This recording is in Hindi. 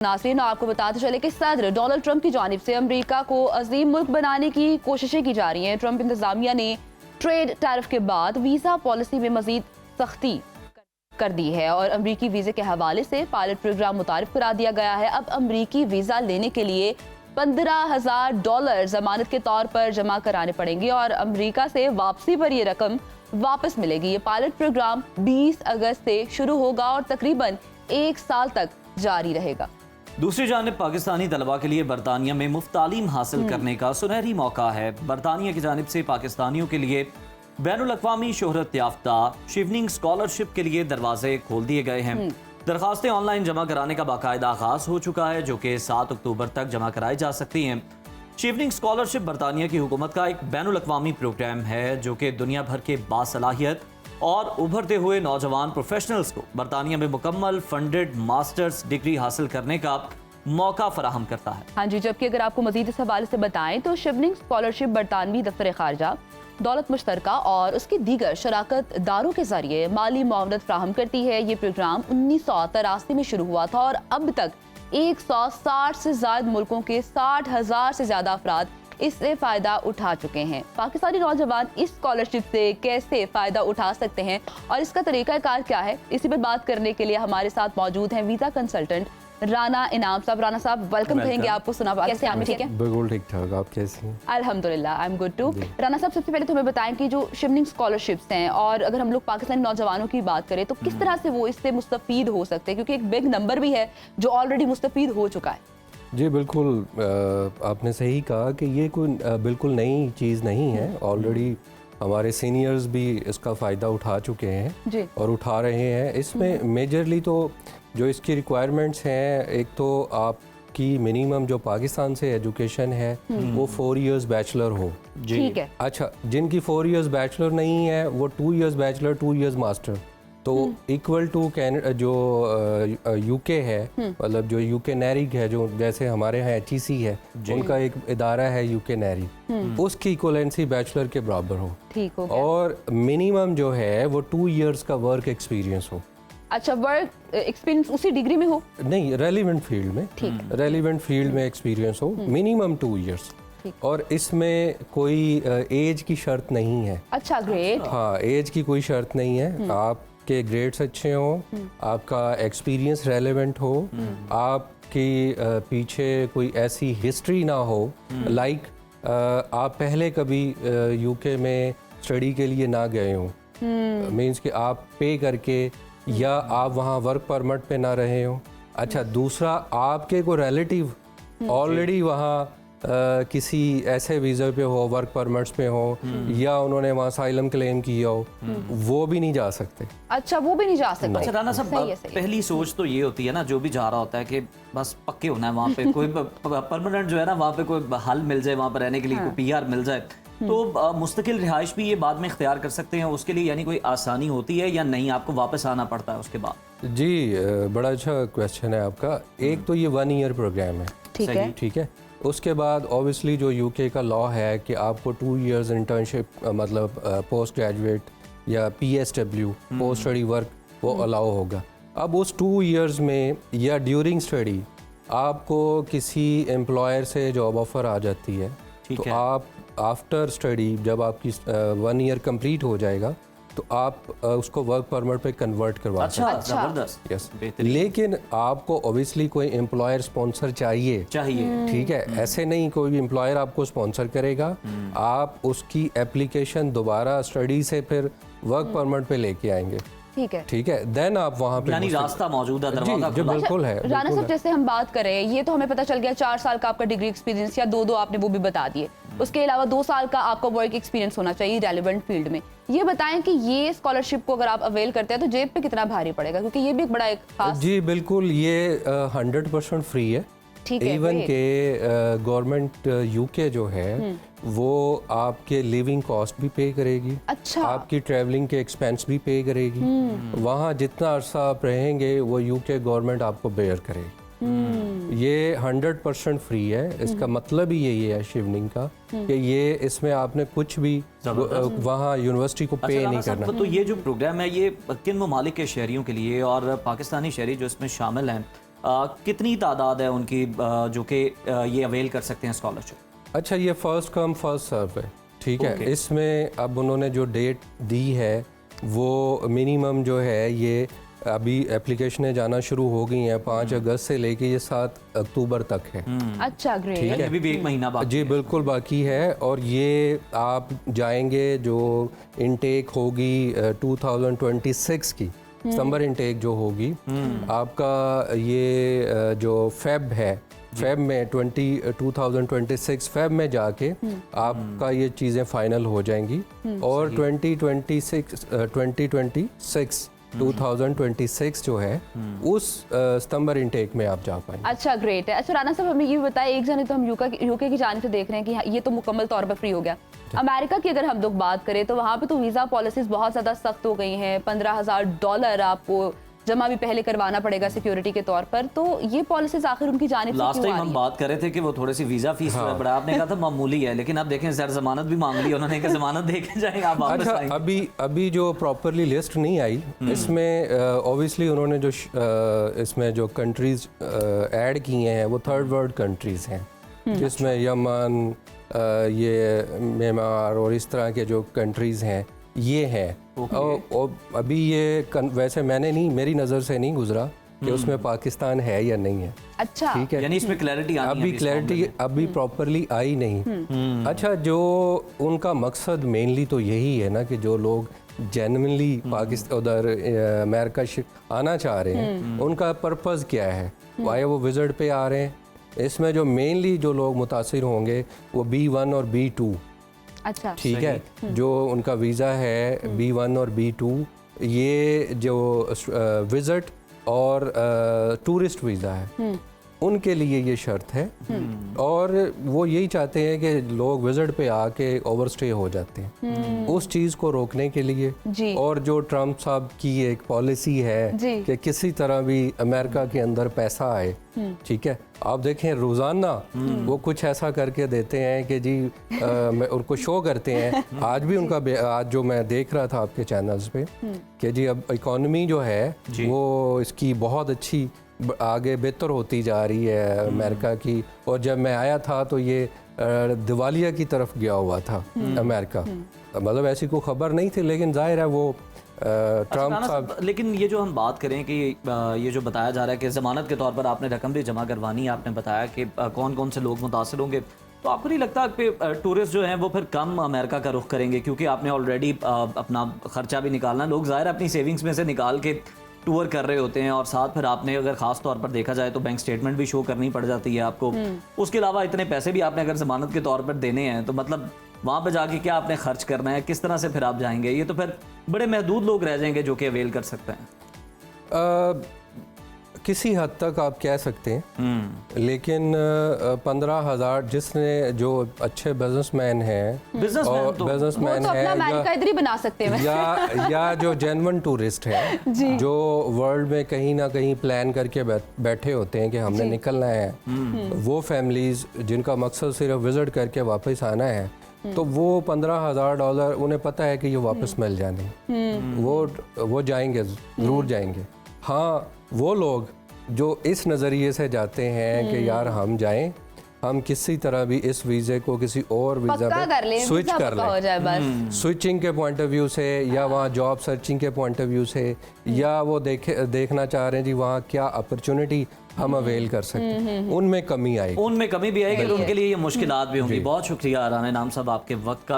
नाज़रीन, आपको बताते चले कि सदर डोनाल्ड ट्रंप की जानिब से अमेरिका को अजीम मुल्क बनाने की कोशिशें की जा रही हैं। ट्रंप इंतजामिया ने ट्रेड टैरिफ के बाद वीज़ा पॉलिसी में मजीद सख्ती कर दी है और अमरीकी वीज़े के हवाले से पायलट प्रोग्राम मुतारिफ करा दिया गया है। अब अमरीकी वीज़ा लेने के लिए $15,000 जमानत के तौर पर जमा कराने पड़ेंगे और अमरीका से वापसी पर यह रकम वापस मिलेगी। ये पायलट प्रोग्राम 20 अगस्त से शुरू होगा और तकरीबन 1 साल तक जारी रहेगा। दूसरी जानिब पाकिस्तानी तलबा के लिए बरतानिया में मुफ्त तालीम हासिल करने का सुनहरी मौका है। बरतानिया की जानिब से पाकिस्तानियों के लिए बैनुल अक़वामी शोहरत याफ्ता शिवनिंग स्कॉलरशिप के लिए दरवाजे खोल दिए गए हैं। दरखास्तें ऑनलाइन जमा कराने का बाकायदा आगाज हो चुका है, जो कि 7 अक्टूबर तक जमा कराई जा सकती हैं। शिवनिंग स्कॉलरशिप बरतानिया की हुकूमत का एक बैनुल अक़वामी प्रोग्राम है, जो कि दुनिया भर के बासलाहियत और उभरते हुए नौजवान प्रोफेशनल्स को बरतानिया में मुकम्मल फंडेड मास्टर्स डिग्री हासिल करने का मौका फराहम करता है। हाँ जी, जबकि अगर आपको मजीद इस हवाले से बताएं तो शिवनिंग स्कॉलरशिप बरतानवी दफ्तर खारजा, दौलत मुश्तरका और उसके दीगर शराकत दारों के जरिए माली मुआवनत फ्राहम करती है। ये प्रोग्राम 1983 में शुरू हुआ था और अब तक 160 से ज्यादा मुल्कों के 60,000 से ज्यादा अफराद इससे फायदा उठा चुके हैं। पाकिस्तानी नौजवान इस स्कॉलरशिप से कैसे फायदा उठा सकते हैं और इसका तरीकाकार क्या है, इसी पर बात करने के लिए हमारे साथ मौजूद हैं वीजा कंसल्टेंट राना इनाम साहब। राना साहब, वेलकम कहेंगे आपको। सुना कैसे आप ठीक है? बिल्कुल ठीक ठाक, आप कैसे हैं? अल्हम्दुलिल्लाह, I am good too. Rana साहब, सबसे पहले तो हमें बताएं कि जो शिवनिंग स्कॉलरशिप्स हैं और अगर हम लोग पाकिस्तानी नौजवानों की बात करें तो किस तरह से वो इससे मुस्तफीद हो सकते हैं, क्योंकि एक बिग नंबर भी है जो ऑलरेडी मुस्तफीद हो चुका है। जी बिल्कुल, आपने सही कहा कि ये कोई बिल्कुल नई चीज़ नहीं है। ऑलरेडी हमारे सीनियर्स भी इसका फ़ायदा उठा चुके हैं जी। और उठा रहे हैं। इसमें मेजरली तो जो इसकी रिक्वायरमेंट्स हैं, एक तो आपकी मिनिमम जो पाकिस्तान से एजुकेशन है वो 4 इयर्स बैचलर हो। ठीक है। अच्छा, जिनकी 4 इयर्स बैचलर नहीं है वो 2 इयर्स बैचलर 2 इयर्स मास्टर, तो इक्वल टू जो यूके है, मतलब जो यूके नैरिक है, जो जैसे हमारे यहाँ HEC है, उनका एक इदारा है यूके नैरिक, उसकी इक्वलेंसी बैचलर के बराबर हो। ठीक हो गया। और मिनिमम जो है वो 2 इयर्स का वर्क एक्सपीरियंस हो। अच्छा, वर्क एक्सपीरियंस उसी डिग्री में हो? नहीं, रेलिवेंट फील्ड में, रेलिवेंट फील्ड में एक्सपीरियंस हो, मिनिमम 2 इयर्स। और इसमें कोई एज की शर्त नहीं है। अच्छा, ग्रेट। हाँ, एज की कोई शर्त नहीं है। आप के ग्रेड्स अच्छे हों, आपका एक्सपीरियंस रेलेवेंट हो, आपकी पीछे कोई ऐसी हिस्ट्री ना हो, लाइक आप पहले कभी यूके में स्टडी के लिए ना गए हों, मींस कि आप पे करके या आप वहाँ वर्क परमिट पे ना रहे हों। अच्छा, दूसरा, आपके कोई रिलेटिव ऑलरेडी वहाँ किसी ऐसे वीज़ा पे हो, वर्क परमिट्स पे हो, या उन्होंने वहाँ साइलम क्लेम किया हो, वो भी नहीं जा सकते। अच्छा, वो भी नहीं जा सकते। अच्छा राना साहब, पहली सोच तो ये होती है ना, जो भी जा रहा होता है कि बस पक्के होना है वहाँ पे, कोई परमानेंट जो है ना वहाँ पे कोई हल मिल जाए, वहाँ पर रहने के लिए कोई PR मिल जाए, तो मुस्तकिल रिहाइश भी ये बाद में इख्तियार कर सकते हैं। उसके लिए यानी कोई आसानी होती है या नहीं, आपको वापस आना पड़ता है उसके बाद? जी, बड़ा अच्छा क्वेश्चन है आपका। एक तो ये 1 ईयर प्रोग्राम है, ठीक है। उसके बाद ऑब्वियसली जो यूके का लॉ है कि आपको 2 इयर्स इंटर्नशिप, मतलब पोस्ट ग्रेजुएट या PSW पोस्ट स्टडी वर्क वो अलाउ होगा। अब उस 2 इयर्स में या ड्यूरिंग स्टडी आपको किसी एम्प्लॉयर से जॉब ऑफर आ जाती है, तो आप आफ्टर स्टडी जब आपकी 1 ईयर कंप्लीट हो जाएगा तो आप उसको वर्क परमिट पे कन्वर्ट करवा सकते हैं। अच्छा, जबरदस्त। यस, लेकिन आपको ऑब्वियसली कोई एम्प्लॉयर स्पॉन्सर चाहिए। ठीक है, ऐसे नहीं कोई एम्प्लॉयर आपको स्पॉन्सर करेगा, आप उसकी एप्लीकेशन दोबारा स्टडी से फिर वर्क परमिट पे लेके आएंगे। ठीक है, देन आप वहाँ पे, यानी रास्ता मौजूद है, दरवाजा जो बिल्कुल है। राना साहब, जैसे हम बात कर रहे हैं, ये तो हमें पता चल गया 4 साल का आपका डिग्री एक्सपीरियंस, या 2 आपने वो भी बता दिए। उसके अलावा 2 साल का आपका वर्क एक्सपीरियंस होना चाहिए रेलेवेंट फील्ड में। ये बताएं कि ये स्कॉलरशिप को अगर आप अवेल करते हैं तो जेब पे कितना भारी पड़ेगा, क्योंकि ये भी एक बड़ा एक खास। जी बिल्कुल, ये 100% फ्री है। इवन के गवर्नमेंट यूके जो है वो आपके लिविंग कॉस्ट भी पे करेगी। अच्छा। आपकी ट्रैवलिंग के एक्सपेंस भी पे करेगी। वहाँ जितना अरसा आप रहेंगे वो यूके गवर्नमेंट आपको बेयर करेगी। ये 100% फ्री है। इसका मतलब ही यही है शिवनिंग का कि ये इसमें आपने कुछ भी वहाँ यूनिवर्सिटी को पे नहीं करना। तो ये जो प्रोग्राम है ये किन ममालिक के शहरियों के लिए और पाकिस्तानी शहरी जो इसमें शामिल हैं कितनी तादाद है उनकी जो कि ये अवेल कर सकते हैं स्कॉलरशिप? अच्छा, ये फर्स्ट कम फर्स्ट सर्व है, ठीक है। Okay. इसमें अब उन्होंने जो डेट दी है वो मिनिमम जो है, ये अभी एप्लीकेशनें जाना शुरू हो गई हैं 5 अगस्त से लेके ये 7 अक्टूबर तक है। अच्छा, ग्रेट। ठीक है, अभी भी एक महीना बाकी जी है। बिल्कुल बाकी है। और ये आप जाएंगे जो इनटेक होगी 2026 की, सितंबर इनटेक जो होगी आपका, ये जो फेब है, फेब में 2026 फेब में जाके आपका ये चीज़ें फाइनल हो जाएंगी। और 2026 जो है उस सितंबर इनटेक में आप जा पाएंगे। अच्छा, ग्रेट है। अच्छा राना साहब, हमें ये बताएं, एक जाने तो हम यूके की जानिब से देख रहे हैं कि ये तो मुकम्मल तौर पर फ्री हो गया। अमेरिका की अगर हम लोग बात करें तो वहाँ पे तो वीज़ा पॉलिसीज बहुत ज़्यादा सख्त हो गई हैं। $15,000 आपको जमा भी पहले करवाना पड़ेगा सिक्योरिटी के तौर पर। तो ये पॉलिसीज आखिर उनकी जानिब से लास्ट क्यों टाइम आ हम रही हैं? बात कर रहे थे कि वो थोड़ी सी वीजा फीस बढ़ा, आपने कहा था मामूली है, लेकिन अब देखें सर जमानत भी मांग ली उन्होंने कि जमानत दे के जाएंगे आप वापस अच्छा, आएंगे। अभी जो प्रॉपरली लिस्ट नहीं आई इसमें, ऑब्वियसली उन्होंने जो इसमें जो कंट्रीज ऐड किए हैं वो थर्ड वर्ल्ड कंट्रीज हैं, जिसमें यमन, ये म्यांमार और इस तरह के जो कंट्रीज हैं ये हैं। और अभी ये वैसे मैंने नहीं, मेरी नज़र से नहीं गुजरा कि उसमें पाकिस्तान है या नहीं है। अच्छा, ठीक है, यानी इसमें क्लैरिटी आनी है अभी इस क्लैरिटी मामले में। अभी प्रॉपरली आई नहीं। अच्छा, जो उनका मकसद मेनली तो यही है ना कि जो लोग जेन्युइनली पाकिस्तान उधर अमेरिका आना चाह रहे हैं, उनका पर्पस क्या है, वाया वो विजिट पे आ रहे हैं। इसमें जो मेनली जो लोग मुतासिर होंगे वो B1 और B2, अच्छा, ठीक है, जो उनका वीज़ा है B1 और B2, ये जो विजिट और टूरिस्ट वीज़ा है उनके लिए ये शर्त है। और वो यही चाहते हैं कि लोग विजिट पे आके ओवरस्टे हो जाते हैं, उस चीज़ को रोकने के लिए। जी। और जो ट्रम्प साहब की एक पॉलिसी है जी। कि किसी तरह भी अमेरिका के अंदर पैसा आए, ठीक है, आप देखें रोज़ाना वो कुछ ऐसा करके देते हैं कि जी उनको शो करते हैं। आज भी उनका आज जो मैं देख रहा था आपके चैनल्स पे कि जी अब इकॉनमी जो है वो इसकी बहुत अच्छी आगे बेहतर होती जा रही है अमेरिका की। और जब मैं आया था तो ये दिवालिया की तरफ गया हुआ था अमेरिका, मतलब ऐसी कोई खबर नहीं थी, लेकिन जाहिर है वो ट्रम्प साहब। लेकिन ये जो हम बात करें कि ये जो बताया जा रहा है कि ज़मानत के तौर पर आपने रकम भी जमा करवानी है, आपने बताया कि कौन कौन से लोग मुतासिर होंगे, तो आपको नहीं लगता कि टूरिस्ट जो हैं वो फिर कम अमेरिका का रुख करेंगे, क्योंकि आपने ऑलरेडी अपना खर्चा भी निकालना, लोग ज़ाहिर अपनी सेविंग्स में से निकाल के टूर कर रहे होते हैं, और साथ फिर आपने अगर खास तौर पर देखा जाए तो बैंक स्टेटमेंट भी शो करनी पड़ जाती है आपको। उसके अलावा इतने पैसे भी आपने अगर जमानत के तौर पर देने हैं, तो मतलब वहाँ पे जाके क्या आपने खर्च करना है, किस तरह से फिर आप जाएंगे? ये तो फिर बड़े महदूद लोग रह जाएंगे जो कि अवेल कर सकते हैं। किसी हद तक आप कह सकते हैं, लेकिन 15,000 जिसने जो अच्छे बिजनेसमैन हैं, बिजनेसमैन तो बिजनेसमैन अपना है अमेरिका इधर ही बना सकते हैं। या जो जेन्युइन टूरिस्ट है जो वर्ल्ड में कहीं ना कहीं प्लान करके बैठे होते हैं कि हमने निकलना है, वो फैमिलीज जिनका मकसद सिर्फ विजिट करके वापस आना है, तो वो $15,000 उन्हें पता है कि ये वापस मिल जाने, वो जाएंगे, ज़रूर जाएंगे। हाँ, वो लोग जो इस नज़रिए से जाते हैं कि यार हम जाएं, हम किसी तरह भी इस वीज़े को किसी और वीज़ा पे स्विच कर लें, स्विचिंग के पॉइंट ऑफ व्यू से, या वहाँ जॉब सर्चिंग के पॉइंट ऑफ व्यू से, या वो देखना चाह रहे हैं जी वहाँ क्या अपॉर्चुनिटी हम अवेल कर सकते हैं, उनमें कमी आएगी, उनमें कमी भी आएगी, उनके लिए ये मुश्किलात भी होंगी। बहुत शुक्रिया राना इनाम साहब आपके वक्त का।